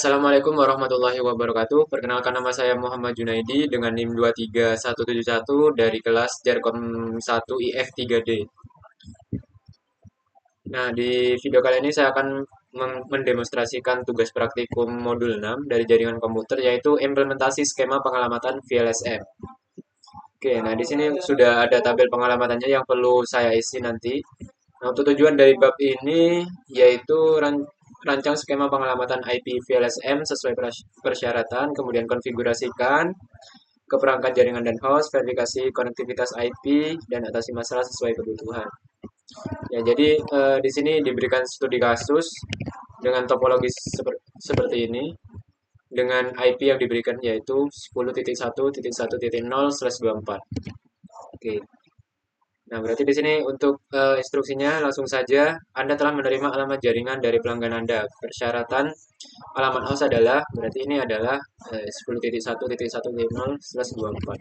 Assalamualaikum warahmatullahi wabarakatuh. Perkenalkan nama saya Muhammad Junaidi dengan NIM 23171 dari kelas Jarkom 1 IF 3D. Nah, di video kali ini saya akan mendemonstrasikan tugas praktikum modul 6 dari jaringan komputer yaitu implementasi skema pengalamatan VLSM. Oke, nah di sini sudah ada tabel pengalamatannya yang perlu saya isi nanti. Nah, untuk tujuan dari bab ini yaitu rancang skema pengalamatan IP VLSM sesuai persyaratan, kemudian konfigurasikan ke perangkat jaringan dan host, verifikasi konektivitas IP, dan atasi masalah sesuai kebutuhan. Ya, jadi di sini diberikan studi kasus dengan topologi seperti ini, dengan IP yang diberikan yaitu 10.1.1.0/24. Oke. Nah, berarti di sini untuk instruksinya langsung saja Anda telah menerima alamat jaringan dari pelanggan Anda. Persyaratan alamat host adalah berarti ini adalah 10.1.1.0/24.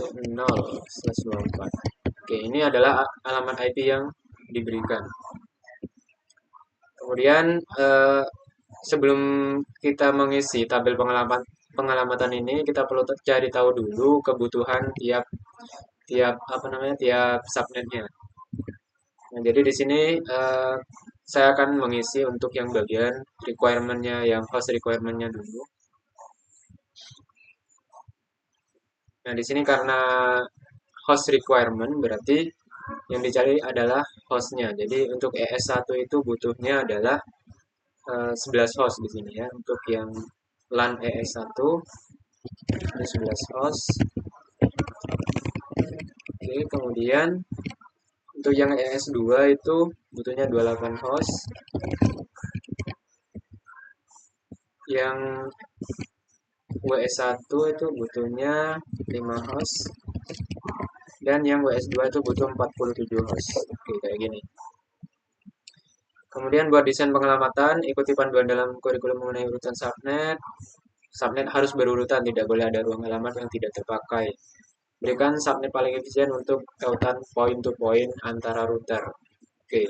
0/24. Oke, ini adalah alamat IP yang diberikan. Kemudian sebelum kita mengisi tabel pengalamatan ini, kita perlu cari tahu dulu kebutuhan tiap tiap tiap subnetnya. Nah, jadi di sini saya akan mengisi untuk yang bagian requirement-nya, yang host requirement-nya dulu. Nah, di sini karena host requirement berarti yang dicari adalah hostnya. Jadi untuk ES1 itu butuhnya adalah 11 host di sini ya. Untuk yang LAN ES1 ini 11 host. Oke, kemudian untuk yang ES2 itu butuhnya 28 host. Yang WS1 itu butuhnya 5 host. Dan yang WS2 itu butuh 47 host. Oke, kayak gini. Kemudian buat desain pengelamatan, ikuti panduan dalam kurikulum mengenai urutan subnet. Subnet harus berurutan, tidak boleh ada ruang alamat yang tidak terpakai. Berikan subnet paling efisien untuk tautan point to point antara router. Oke.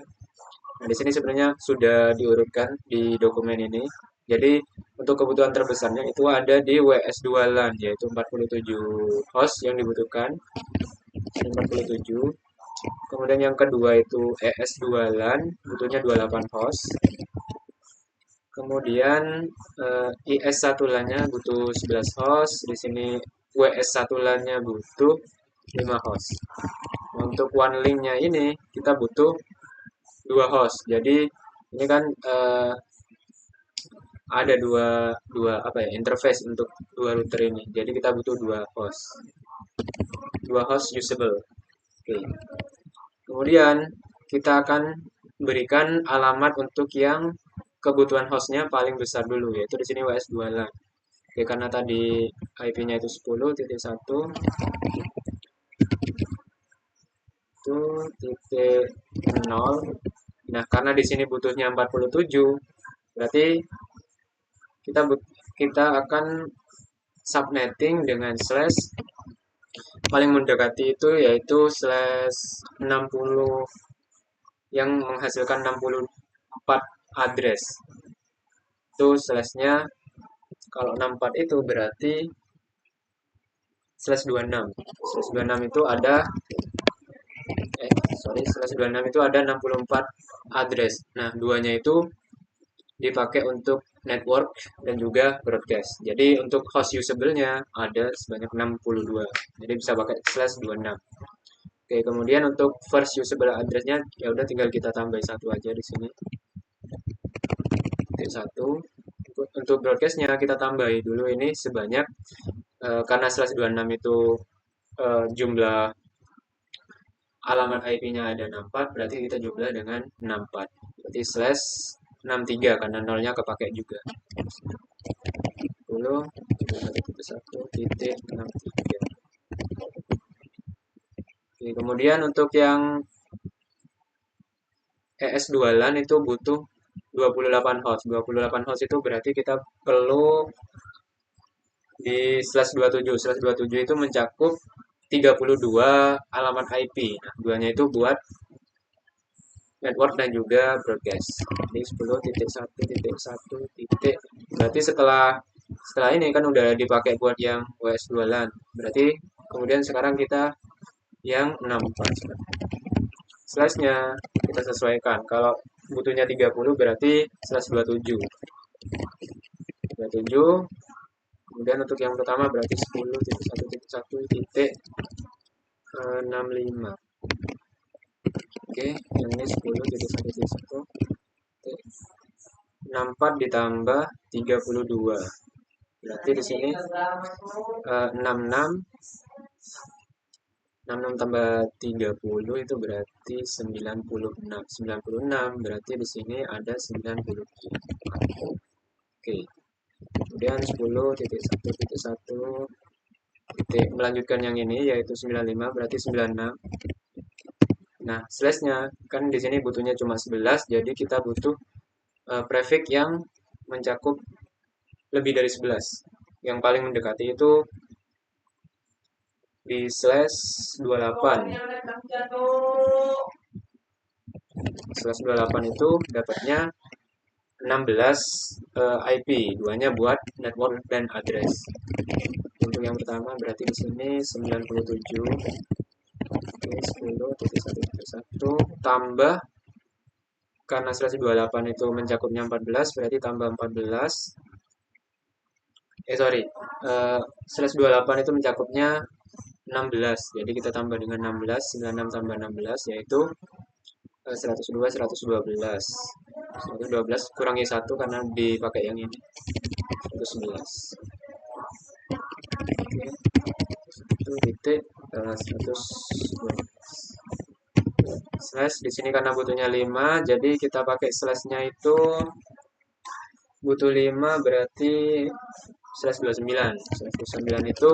Nah, di sini sebenarnya sudah diurutkan di dokumen ini. Jadi, untuk kebutuhan terbesarnya itu ada di WS2 LAN, yaitu 47 host yang dibutuhkan. 47. Kemudian yang kedua itu ES2 LAN, butuhnya 28 host. Kemudian IS1 LAN-nya butuh 11 host. Di sini WS1 LAN-nya butuh 5 host. Untuk one link-nya ini kita butuh 2 host. Jadi ini kan ada dua interface untuk dua router ini. Jadi kita butuh 2 host. 2 host usable. Oke. Kemudian kita akan berikan alamat untuk yang kebutuhan hostnya paling besar dulu, yaitu di sini WS2 LAN. Oke, karena tadi IP-nya itu 10.1 itu titik 0. Nah, karena di sini butuhnya 47, berarti kita akan subnetting dengan slash paling mendekati itu yaitu slash 60 yang menghasilkan 64 address. Itu slashnya kalau 64 itu berarti slash 26. Slash 26 itu ada slash 26 itu ada 64 address. Nah, duanya itu dipakai untuk network dan juga broadcast. Jadi untuk host usable-nya ada sebanyak 62. Jadi bisa pakai slash 26. Oke, kemudian untuk first usable address-nya ya udah tinggal kita tambah satu aja di sini. Titik satu. Untuk broadcast-nya kita tambahi dulu ini sebanyak karena slash 26 itu jumlah alamat IP-nya ada 64, berarti kita jumlah dengan 64. Berarti slash 63 karena nolnya kepake juga. 10.1.1.63. Oke, kemudian untuk yang ES2 LAN itu butuh 28 host. 28 host itu berarti kita perlu di slash 27. Slash 27 itu mencakup 32 alamat IP. Nah, duanya itu buat network dan juga broadcast. Jadi 10.1.1 titik. Berarti setelah ini kan udah dipakai buat yang WS2 LAN. Berarti kemudian sekarang kita yang 64. Slash-nya kita sesuaikan. Kalau butuhnya 30 berarti slash 27. 27. Kemudian untuk yang pertama berarti 10.1.1.65. Oke, yang ini 10.1.1. 64 ditambah 32. Berarti di sini 66 tambah 30 itu berarti 96. 96 berarti di sini ada 90. Oke. Kemudian 10.1.1 melanjutkan yang ini yaitu 95 berarti 96. Nah, slash-nya kan di sini butuhnya cuma 11, jadi kita butuh prefix yang mencakup lebih dari 11. Yang paling mendekati itu di slash 28. Slash 28 itu dapatnya 16 IP, duanya buat network dan address. Untuk yang pertama berarti di sini 97. Oke, 10.1.1 tambah, karena slash 28 itu mencakupnya 14, berarti tambah 14. Slash 28 itu mencakupnya 16, jadi kita tambah dengan 16, 96 tambah 16 yaitu 102, 112. 112 kurangi 1 karena dipakai yang ini. 111. Oke. 1.112. Slash di sini karena butuhnya 5, jadi kita pakai slashnya itu butuh 5 berarti slash 29. Slash 29 itu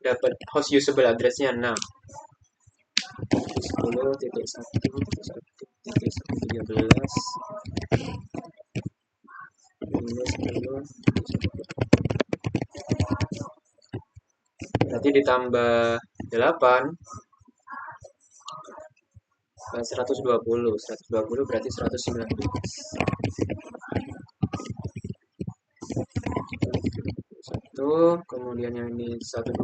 dapat host usable address-nya 6. 10.1.1.13. Berarti ditambah 8 120. 120 berarti 119. 1, kemudian yang ini 120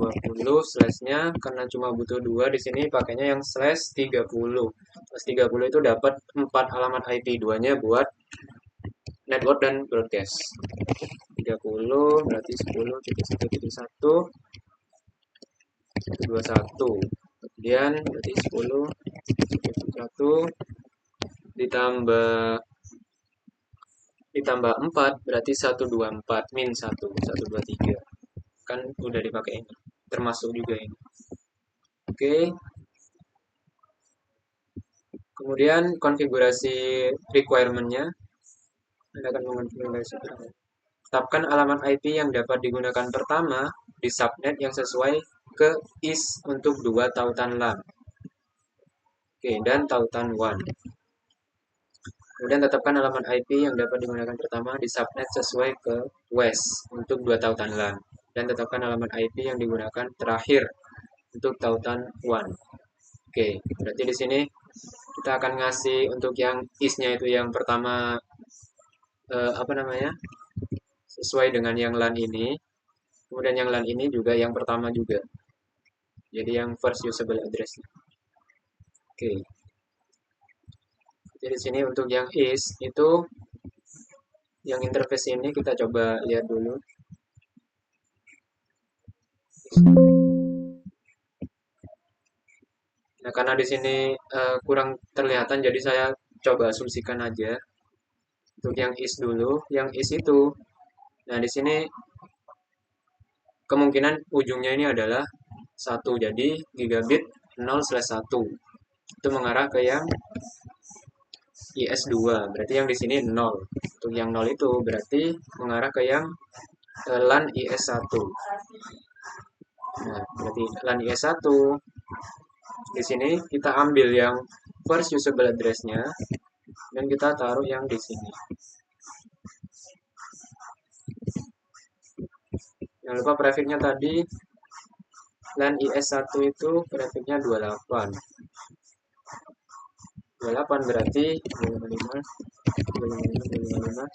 slashnya karena cuma butuh 2 di sini pakainya yang slash 30. Slash 30 itu dapat 4 alamat IP, duanya buat network dan broadcast. 30 berarti 10.1.1 121. Kemudian berarti 10.1 ditambah 4 berarti 124 min 1 123. Kan udah dipakai ini. Termasuk juga ini. Oke. Kemudian konfigurasi requirement-nya. Anda akan mengonfigurasi. Tetapkan alamat IP yang dapat digunakan pertama di subnet yang sesuai ke is untuk 2 tautan LAN. Oke, dan tautan WAN. Kemudian tetapkan alamat IP yang dapat digunakan pertama di subnet sesuai ke WES untuk 2 tautan LAN. Dan tetapkan alamat IP yang digunakan terakhir untuk tautan WAN. Oke, berarti di sini kita akan ngasih untuk yang is-nya itu yang pertama sesuai dengan yang LAN ini. Kemudian yang LAN ini juga yang pertama juga. Jadi yang first usable address. Oke. Jadi sini untuk yang is itu yang interface ini kita coba lihat dulu. Nah, karena di sini kurang terlihatan jadi saya coba asumsikan aja. Untuk yang is dulu, yang is itu. Nah, di sini kemungkinan ujungnya ini adalah 1. Jadi gigabit 0/1. Itu mengarah ke yang IS2. Berarti yang di sini 0. Untuk yang 0 itu berarti mengarah ke yang LAN IS1. Nah, berarti LAN IS1 di sini kita ambil yang first usable address-nya dan kita taruh yang di sini. Jangan lupa prefix-nya tadi LAN IS1 itu prefix-nya 28. 28 berarti 255, 255.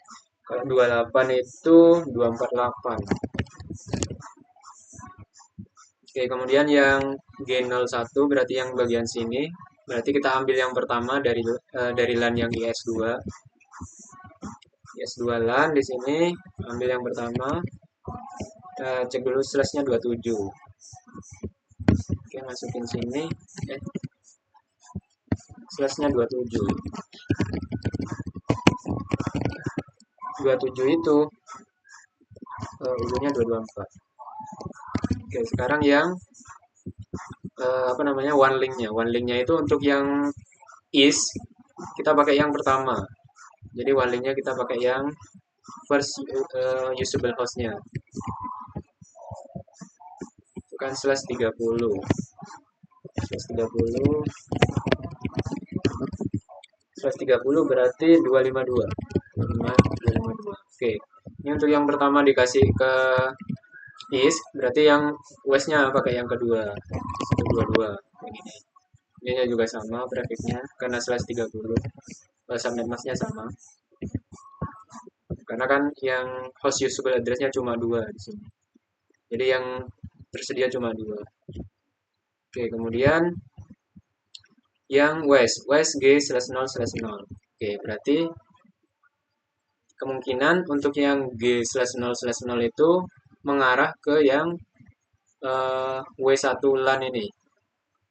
Kalau 28 itu 248. Oke, kemudian yang G01 berarti yang bagian sini. Berarti kita ambil yang pertama dari LAN yang IS2. IS2 LAN di sini ambil yang pertama. Kita cek dulu slashnya 27. Oke, masukin sini. Slashnya 27. 27 itu ujungnya 224. Oke, sekarang yang apa namanya, one linknya. One linknya itu untuk yang is kita pakai yang pertama. Jadi one linknya kita pakai yang first usable hostnya. Itu kan slash 30. Slash 30. Slash 30 berarti 252. 252. Oke. Ini untuk yang pertama dikasih ke is, berarti yang westnya pakai yang kedua. 122. Begini. Ini juga sama prefixnya karena slash 30. Subnet masknya sama. Karena kan yang host usable address-nya cuma 2 di sini. Jadi yang tersedia cuma 2. Oke, kemudian yang west G/0/0. Oke, berarti kemungkinan untuk yang G/0/0 itu mengarah ke yang W1 LAN ini.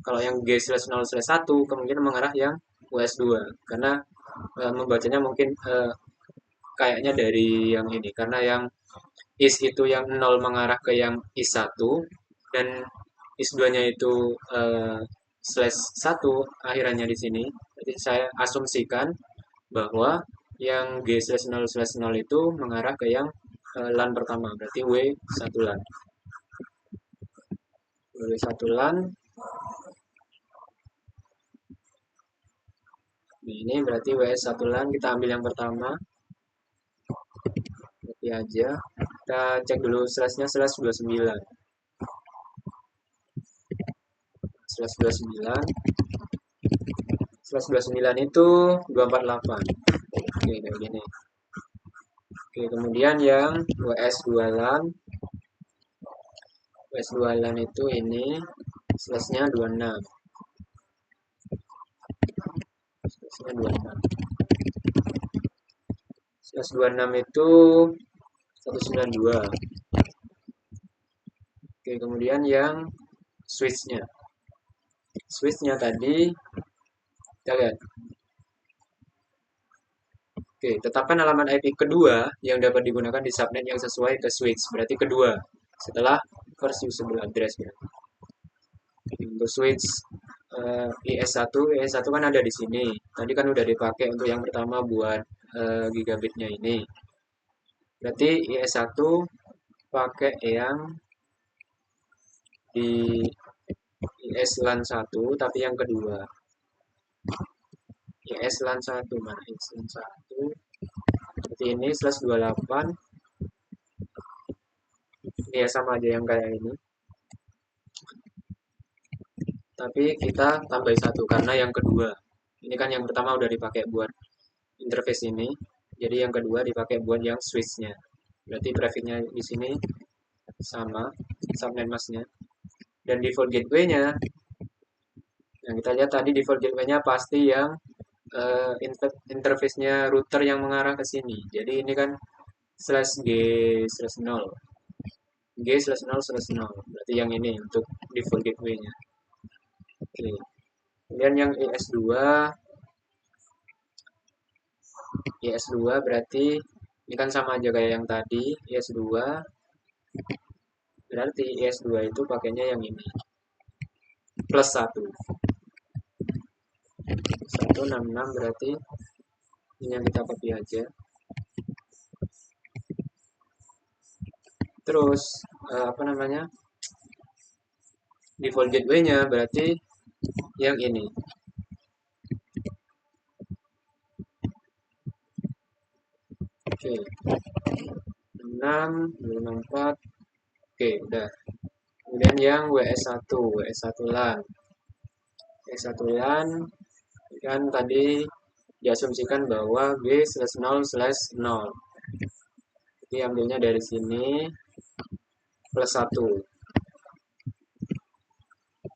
Kalau yang G/0/1 kemungkinan mengarah yang WS2 karena membacanya mungkin kayaknya dari yang ini karena yang is itu yang 0 mengarah ke yang is1 dan is2-nya itu slash 1 akhirannya di sini. Jadi saya asumsikan bahwa yang G/0/0 itu mengarah ke yang LAN pertama, berarti W1 LAN. W1 LAN. Ini berarti WS1 LAN, kita ambil yang pertama. Copy aja. Kita cek dulu slashnya slash 29. Slash 29. Slash 29 itu 248. Oke, kayak gini. Oke, kemudian yang WS2 LAN. WS2 LAN itu ini slashnya 26. Slashnya 26. Slash 26 itu 192. Oke, kemudian yang switch-nya. Switch-nya tadi kita lihat. Oke, tetapkan alamat IP kedua yang dapat digunakan di subnet yang sesuai ke switch. Berarti kedua setelah first usable address. Berarti. Untuk switch IS1 kan ada di sini. Tadi kan udah dipakai untuk yang pertama buat gigabitnya ini. Berarti IS1 pakai yang di IS LAN 1 tapi yang kedua. IS LAN 1 mana IS LAN 1 seperti ini slash 28. Ini ya sama aja yang kayak ini. Tapi kita tambah 1 karena yang kedua. Ini kan yang pertama udah dipakai buat interface ini. Jadi yang kedua dipakai buat yang switch-nya. Berarti prefix-nya di sini sama subnet masknya. Dan default gateway-nya yang kita lihat tadi default gateway-nya pasti yang interface-nya router yang mengarah ke sini. Jadi ini kan slash G/0. G/0/0. Berarti yang ini untuk default gateway-nya. Oke. Kemudian yang IS2 berarti ini kan sama aja kayak yang tadi. IS2 berarti IS2 itu pakainya yang ini. Plus 1. 166 berarti ini yang kita copy aja. Terus apa namanya? Default gateway-nya berarti yang ini. Oke. 66, 54. Oke, udah. Kemudian yang WS1 LAN. WS1 LAN Kan tadi diasumsikan bahwa G/0/0. Jadi ambilnya dari sini plus 1.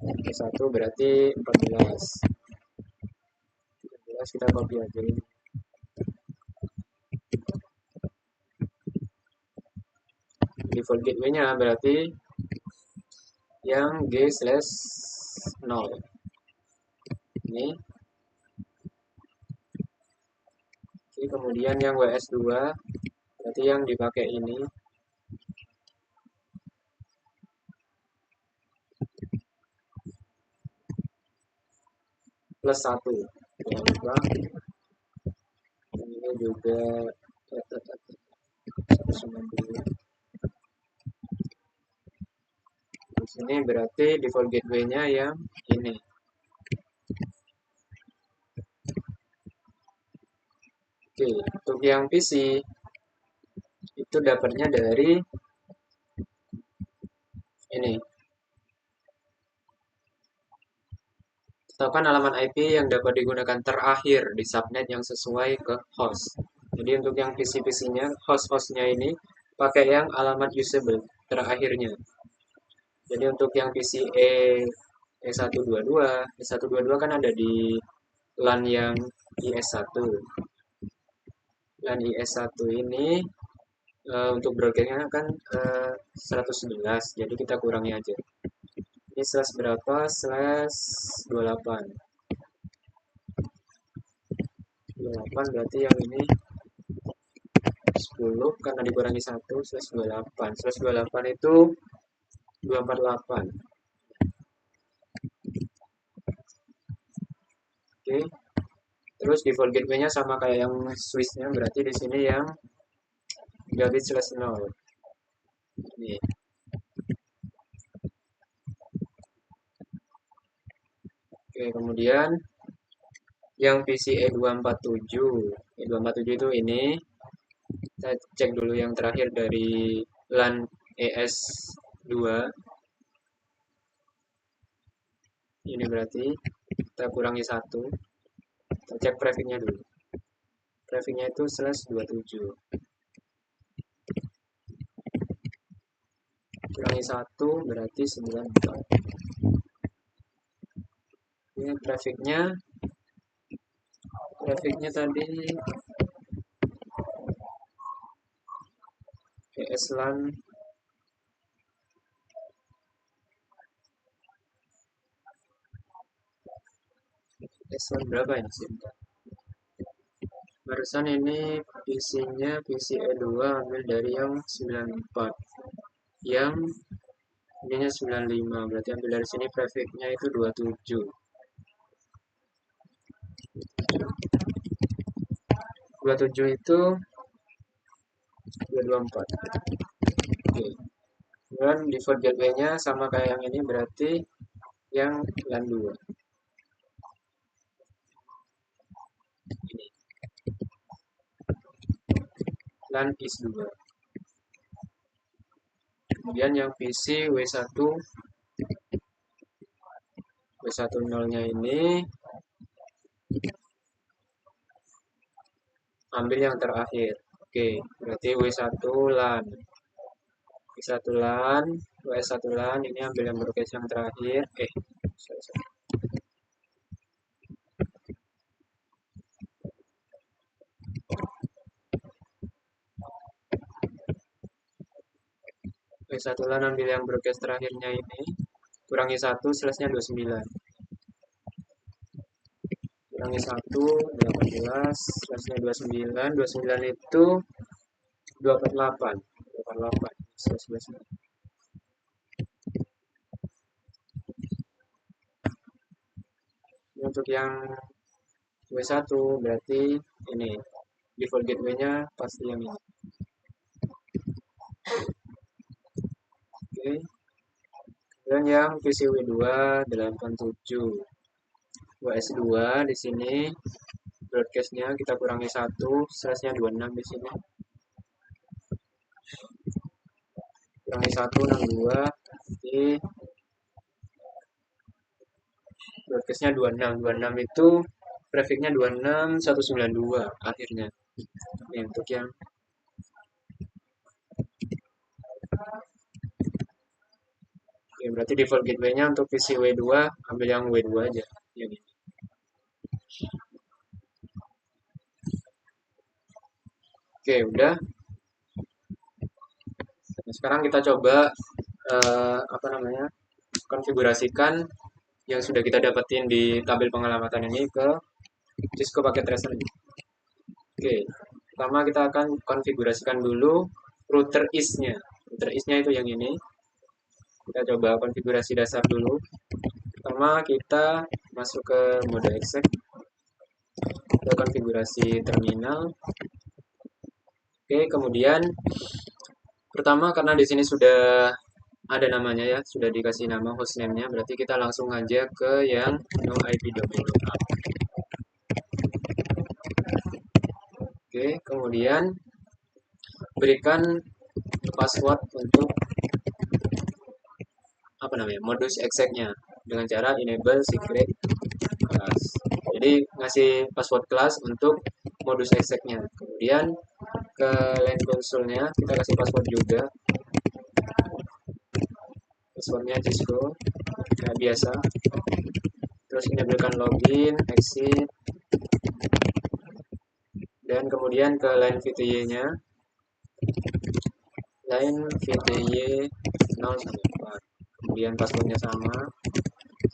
Plus 1 berarti 14. 14 kita copy aja ini. Default gateway-nya berarti yang G/0. Ini. Oke, kemudian yang WS2 berarti yang dipakai ini. Plus 1. Jangan lupa. Ini juga 192. Di sini berarti default gateway-nya yang ini. Oke, untuk yang PC itu dapatnya dari ini. Tetapkan alamat IP yang dapat digunakan terakhir di subnet yang sesuai ke host. Jadi untuk yang PC-PC-nya, host-hostnya ini pakai yang alamat usable terakhirnya. Jadi untuk yang PC E122 kan ada di LAN yang IS1. LAN IS1 ini untuk broadcast-nya kan 111, jadi kita kurangi aja. Ini slash berapa? Slash 28. 28 berarti yang ini 10 karena dikurangi 1 slash 28. Slash 28 itu 248. Oke. Terus default gateway-nya sama kayak yang switch-nya, berarti di sini yang gigabit slash 0. Ini. Oke, kemudian yang PC E247. E247 itu ini. Kita cek dulu yang terakhir dari LAN ES2. Ini berarti kita kurangi 1. Kita cek prefix-nya dulu. Prefix-nya itu slash 27. Kurangi 1 berarti 94. Ini prefix-nya tadi ESLAN ESLAN berapa ini sih? Barusan ini PC-nya PC E2 ambil dari yang 94. Yang ininya 95, berarti ambil dari sini prefix-nya itu 27. 27 itu 224. Oke. Dan default gateway-nya sama kayak yang ini, berarti yang LAN 2. Ini. LAN IS 2. Kemudian yang PC W10-nya ini ambil yang terakhir. Oke, berarti W1 LAN. W1 LAN, W1 LAN ini ambil yang broadcast yang terakhir. Sorry. W1 LAN ambil yang broadcast terakhirnya ini. Kurangi 1, slash-nya 29. Kurangi 1, 18, slash-nya 29. 29 itu 248. 248, slash 29. Untuk yang W1 berarti ini default gateway-nya pasti yang ini. Oke. Dan yang PCW2 87. WS2 di sini broadcast-nya kita kurangi 1, slash-nya 26 di sini. Kurangi 1, 62. Jadi broadcast-nya 26. 26 itu Prefixnya 26192 akhirnya. Ini untuk yang Oke, berarti default gateway-nya untuk PC W2 ambil yang W2 aja. Yang ini. Oke, udah. Nah, sekarang kita coba apa namanya? Konfigurasikan yang sudah kita dapetin di tabel pengelamatan ini ke Cisco Packet Tracer. Oke, pertama kita akan konfigurasikan dulu router is-nya. Router is-nya itu yang ini. Kita coba konfigurasi dasar dulu. Pertama kita masuk ke mode exec, ke konfigurasi terminal. Oke, kemudian pertama karena di sini sudah ada namanya ya, sudah dikasih nama hostname-nya, berarti kita langsung aja ke yang no IP domain lookup. Oke, kemudian berikan password untuk apa namanya modus exec-nya dengan cara enable secret class. Jadi ngasih password class untuk modus exec-nya. Kemudian ke line console-nya kita kasih password juga. Passwordnya Cisco kayak biasa. Terus enablekan login, exit, dan kemudian ke line VTY-nya. Line VTY 0 sampai 4. Kemudian passwordnya sama,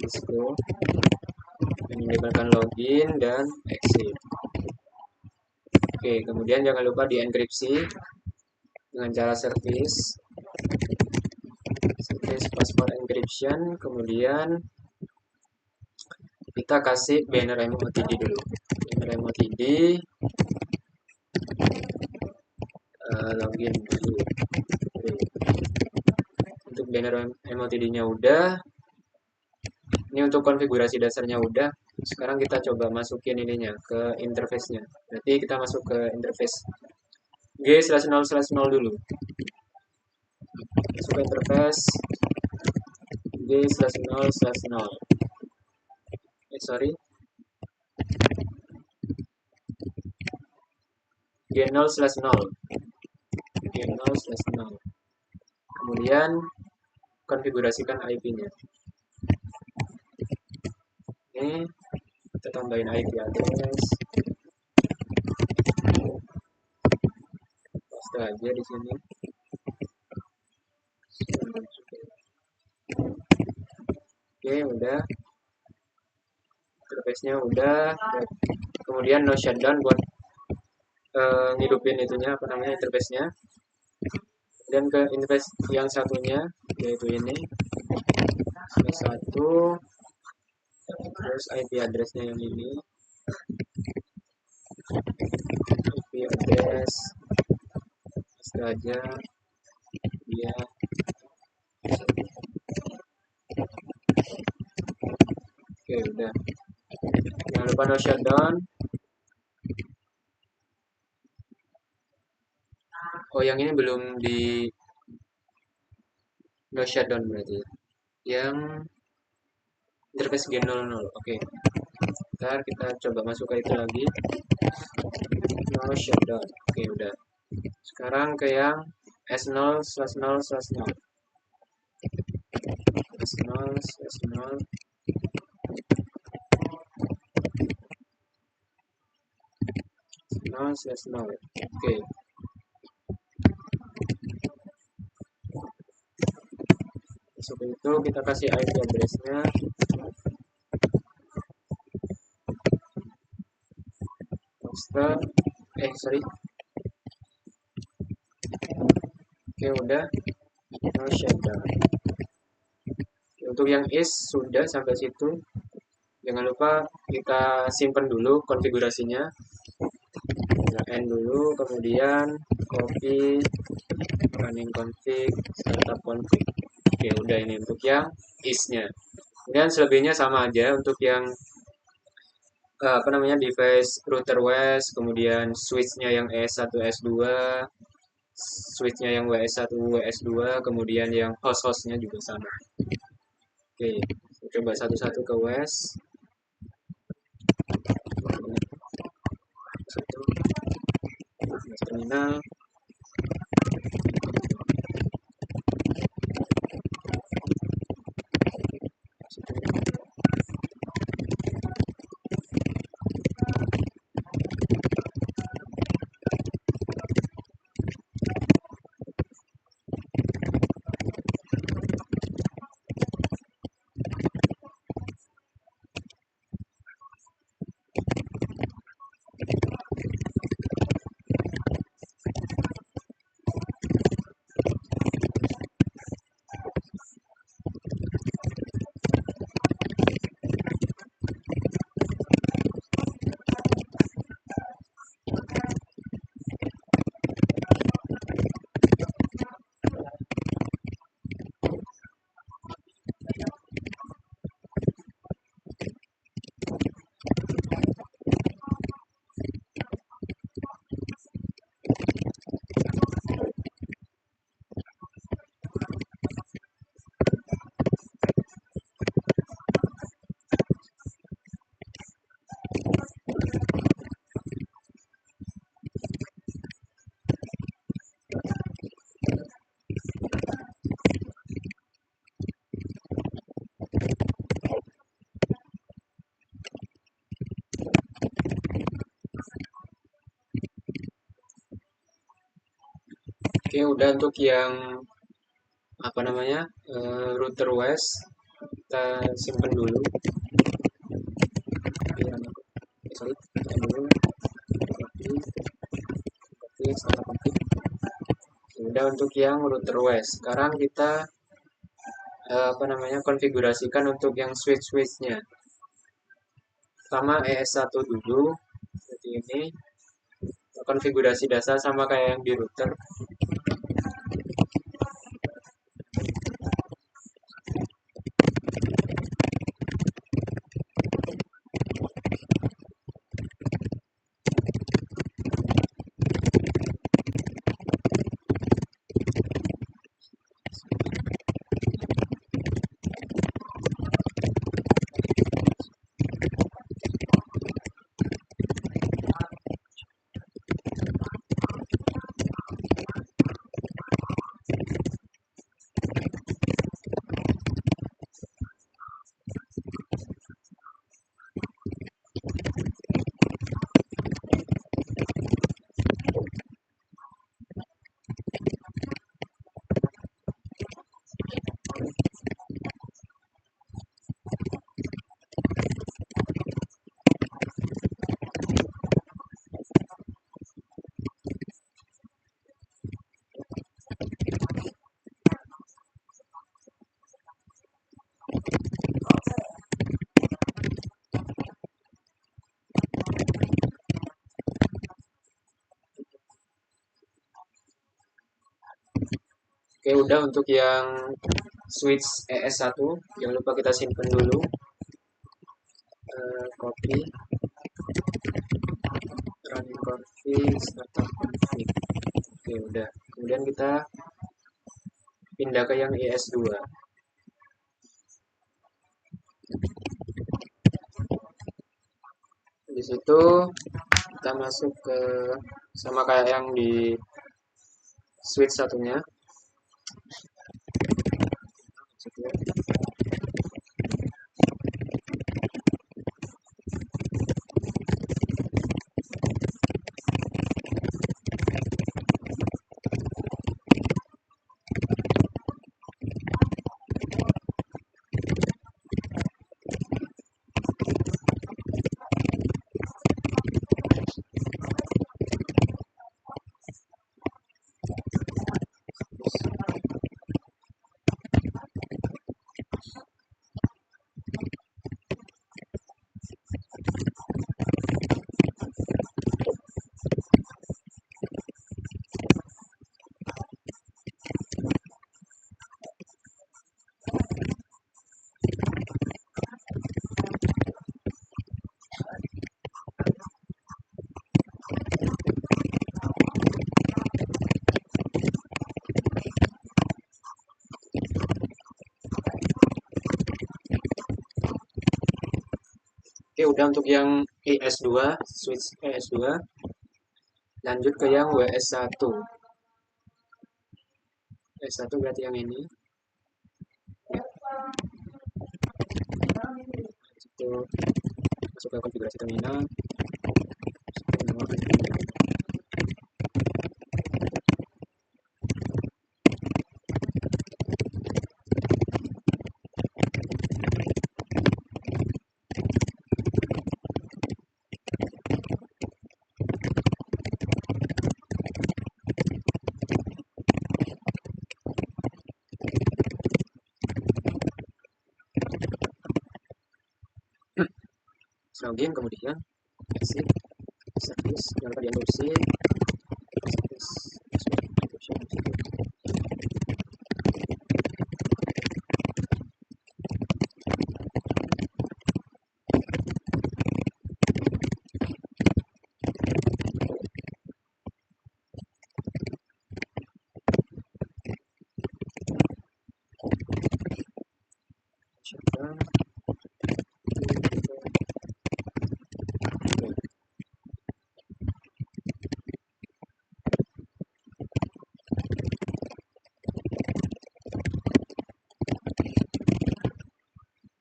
Cisco, menyebarkan login dan exit. Oke, kemudian jangan lupa dienkripsi dengan cara service password encryption. Kemudian kita kasih banner MOTD dulu. Banner MOTD login dulu. Untuk banner MOTD-nya udah. Ini untuk konfigurasi dasarnya udah. Sekarang kita coba masukin ininya ke interface-nya. Berarti kita masuk ke interface G/0/0 dulu. Masuk ke interface G/0/0. Sorry. G0/0. G0/0. Kemudian konfigurasikan IP-nya. Ini kita tambahin IP address. Paste aja di sini. Oke, udah. Interface-nya udah. Kemudian no shutdown buat ngidupin itunya apa namanya interface-nya. Dan ke interface yang satunya yaitu ini. Satu. Terus IP address-nya yang ini. IP address paste aja dia. Oke, udah. Jangan lupa no shutdown. Oh, yang ini belum di no shutdown berarti. Yang interface G00. Oke. Ntar kita coba masuk ke itu lagi. No shutdown. Oke, udah. Sekarang ke yang S0/0/0. S0/0/0. Oke. Masuk itu kita kasih IP address-nya. Sorry. Oke, udah. No shutdown. Untuk yang is sudah sampai situ. Jangan lupa kita simpan dulu konfigurasinya. Kita end dulu, kemudian copy running config, startup config. Oke, udah ini untuk yang is-nya. Kemudian selebihnya sama aja untuk yang apa namanya device router WES, kemudian switch-nya yang ES1, S2, switch-nya yang WS1, WS2, kemudian yang host-hostnya juga sama. Oke, coba satu-satu ke WES. satu terminal. Oke, udah untuk yang apa namanya router west kita simpen dulu. Sorry, kita dulu copy salah ketik. Udah untuk yang router west. Sekarang kita apa namanya konfigurasikan untuk yang switch-switchnya. Pertama ES1 dulu, seperti ini. Konfigurasi dasar sama kayak yang di router. Oke, udah untuk yang switch ES1, jangan lupa kita simpan dulu. Copy, running config, startup config. Oke, udah. Kemudian kita pindah ke yang ES2. Di situ kita masuk ke sama kayak yang di switch satunya. Oke, udah untuk yang ES2, switch ES2. Lanjut ke yang WS1. WS1 berarti yang ini. Ya, itu masuk ke konfigurasi terminal. Login, kemudian exit, service, jangan lupa di-endorse, service,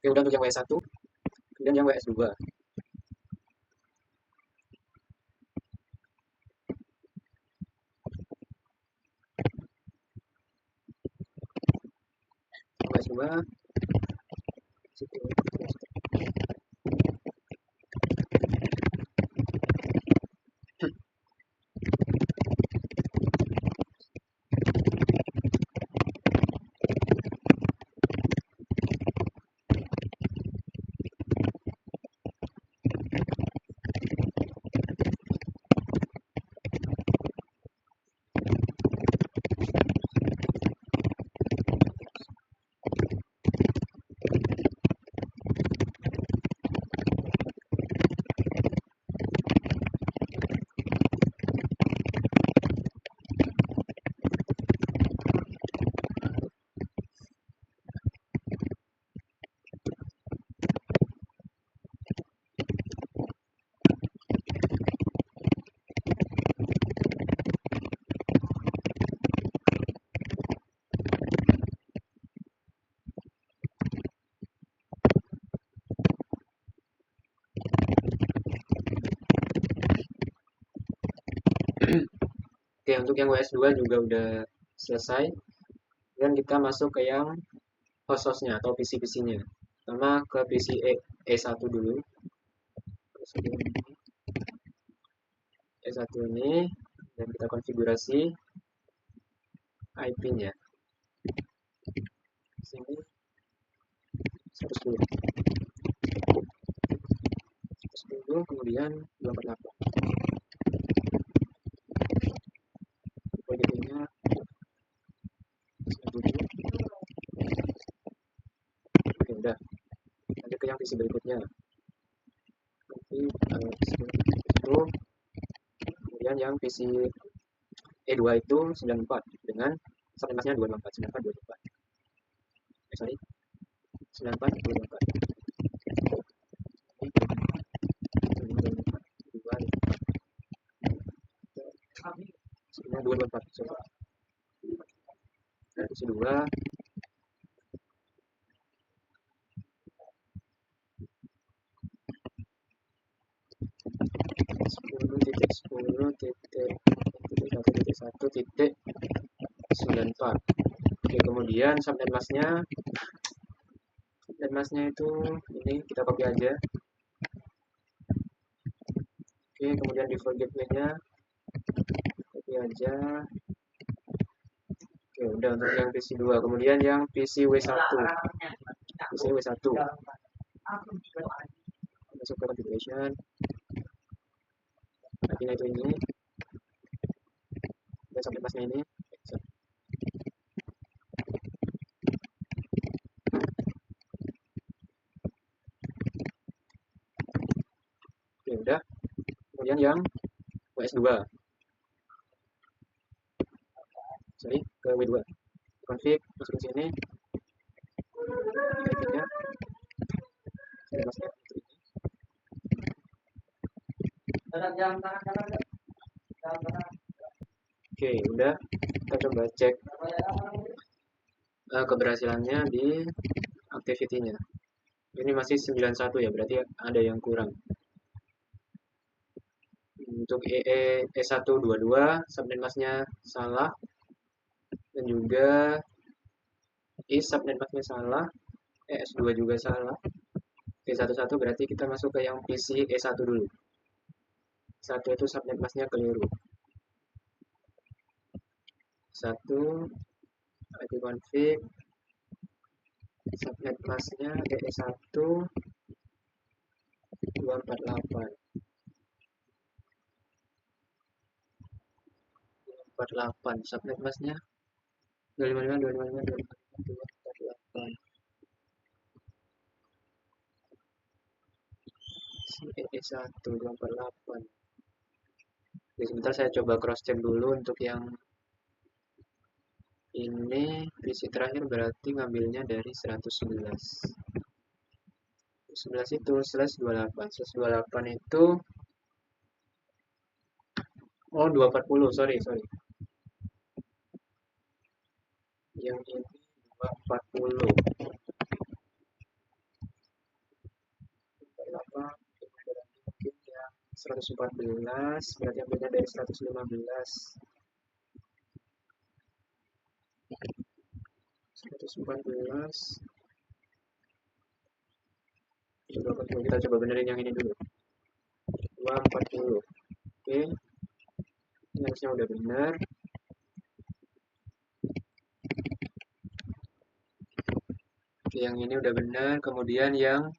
Oke, udah untuk yang WS1, kemudian yang WS2. WS2, Oke, untuk yang WS2 juga udah selesai. Dan kita masuk ke yang host-hostnya atau PC-PC-nya. Pertama ke PC E1 dulu. E1 ini, dan kita konfigurasi IP-nya. Sini 110. 110, kemudian 248. IP-nya 1. Oke, udah. Lanjut ke yang PC berikutnya. Nanti itu, kemudian yang PC E2 itu 94 dengan subnetmasnya 254, 94, 254. Sorry, 94, 254. Sebenarnya 224. Nah, PC 2 10.10.1.1.94. Oke, kemudian subnet masnya itu ini kita copy aja. Oke, kemudian default gateway-nya copy aja. Oke, udah untuk yang PC 2. Kemudian yang PC W1. PC W1. Masuk ke configuration. IP-nya itu ini. Dan subnet masnya ini. Oke, udah. Kemudian yang WS2. Sorry, ke W2. Config, masuk ke sini. IP-nya. Subnet masnya itu ini. Oke, udah. Kita coba cek keberhasilannya di activity-nya. Ini masih 91 ya, berarti ada yang kurang. Untuk E122 subnet masknya salah, dan juga is subnet masknya salah, ES2 juga salah. E11 berarti kita masuk ke yang PC E1 dulu. Satu itu subnet masknya keliru. Satu IP config subnet masknya DE1 248 248 subnet masknya 255 255 EE1 248. Oke, sebentar saya coba cross check dulu untuk yang ini. PC terakhir berarti ngambilnya dari 111. 11 itu slash 28. Slash 28 itu oh 240, sorry sorry. Yang ini 240. Apa? Mungkin yang 114 berarti ambilnya dari 115. 114. Kita coba benerin yang ini dulu. 240. Oke, ini harusnya udah benar. Oke, yang ini udah benar. Kemudian yang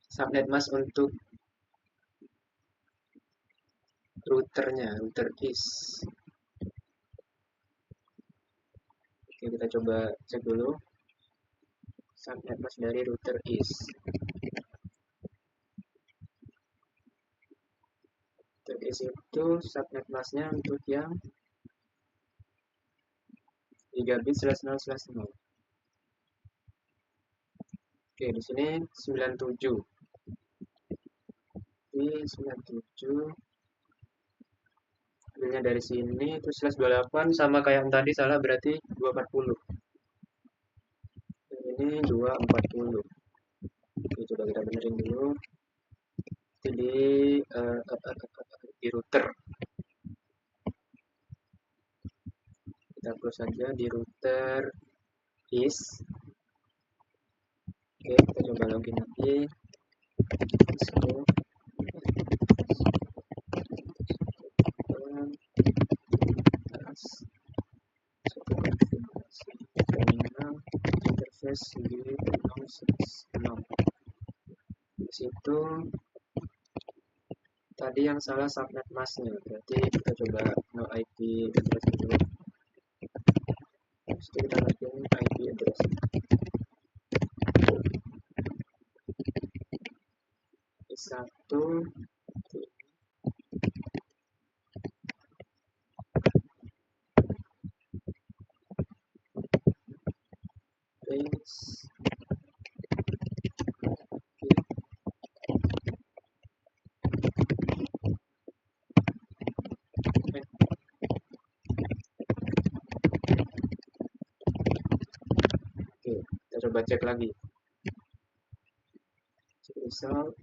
subnet mask untuk routernya, router is. Oke, kita coba cek dulu. Subnet mask dari router is. Router is itu subnet masknya untuk yang 3 bit/0/0. Oke, di sini 97. Di 97 ambilnya dari sini itu /28 sama kayak yang tadi salah berarti 240. Ini 240. Oke, coba kita benerin dulu. Itu di router. Kita close saja di router is. Oke, kita coba login lagi. So, terminal interface di 016. Di situ tadi yang salah subnet masknya, berarti kita coba no IP address dulu. Terus kita masukin IP address. Satu base. Oke, kita coba cek lagi. Cek result.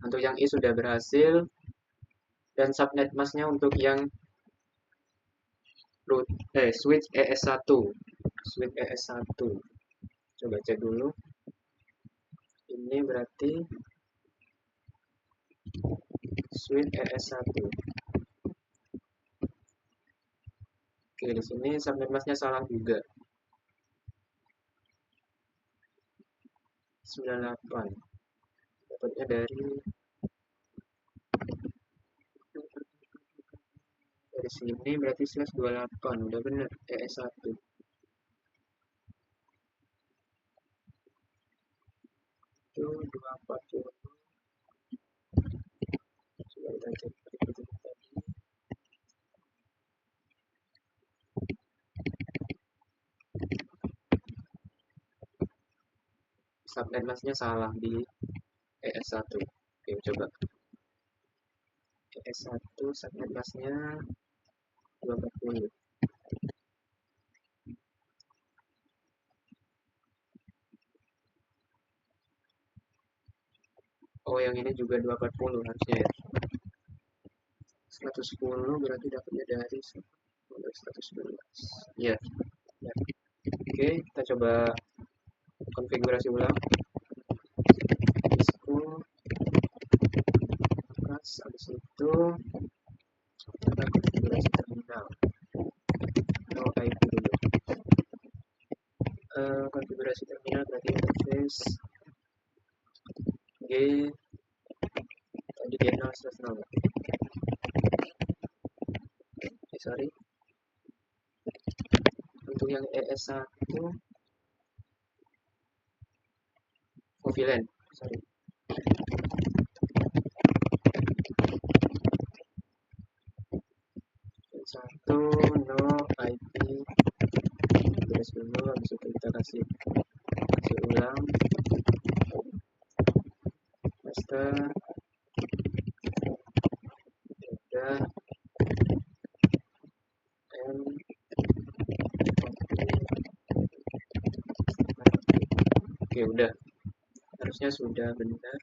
Untuk yang I sudah berhasil, dan subnet masknya untuk yang switch ES1. Switch ES1. Coba cek dulu. Ini berarti switch ES1. Oke, di sini subnet masknya salah juga. 98. Dapatnya dari sini berarti /28. Udah bener ES1. Itu 240. Coba kita cek berikutnya tadi. Subnet masknya salah di ES1. Oke, coba. ES1 subnet masnya 240. Oh, yang ini juga 240 harusnya ya. 110 berarti dapatnya dari 111. Iya, ya. Oke, kita coba konfigurasi ulang. Disku, habis itu kita konfigurasi terminal. Oh, IP dulu. Konfigurasi terminal berarti interface G tadi G0/0. Sorry. Untuk yang ES1 VLAN. Sorry. ES1 no IP tulis dulu, habis itu kita kasih ulang master udah M. Oke, udah, harusnya sudah benar.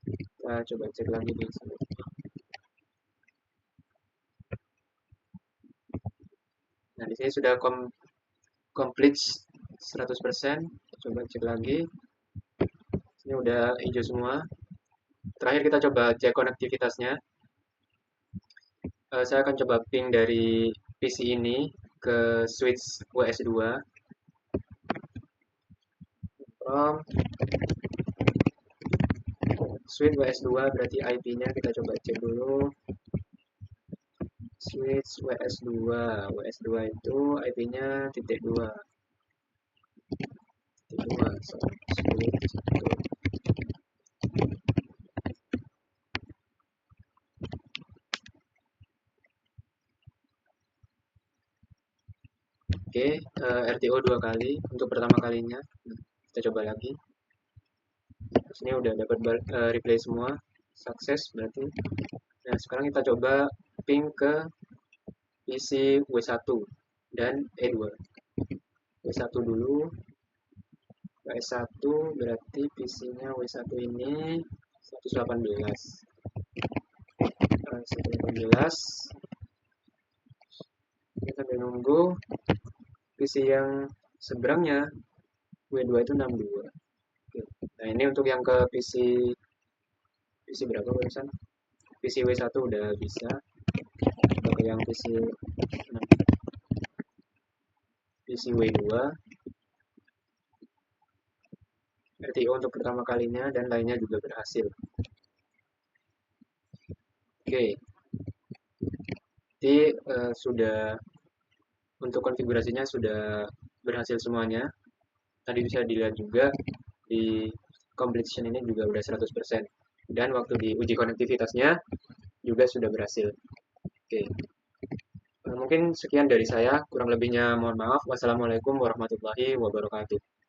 Kita coba cek lagi di sini. Nah, di sini sudah complete 100%. Coba cek lagi. Ini udah hijau semua. Terakhir kita coba cek konektivitasnya. Saya akan coba ping dari PC ini ke switch WS2. From switch WS2 berarti IP-nya kita coba cek dulu. Switch WS2. WS2 itu IP-nya titik 2. Titik 2. So, switch 1. Oke, RTO 2 kali untuk pertama kalinya. Kita coba lagi. Terus ini udah dapat replay semua. Sukses berarti. Nah, sekarang kita coba ping ke PC W1 dan E2. W1 dulu. W1 berarti PC-nya W1 ini 118. 118. Kita sambil nunggu PC yang seberangnya W2 itu 62. Oke. Nah, ini untuk yang ke PC berapa barusan? PC W1 udah bisa. Coba ke yang PC W2. RTO untuk pertama kalinya dan lainnya juga berhasil. Oke. Jadi sudah untuk konfigurasinya sudah berhasil semuanya. Tadi bisa dilihat juga di completion ini juga udah 100%. Dan waktu diuji konektivitasnya juga sudah berhasil. Oke. Mungkin sekian dari saya, kurang lebihnya mohon maaf. Wassalamualaikum warahmatullahi wabarakatuh.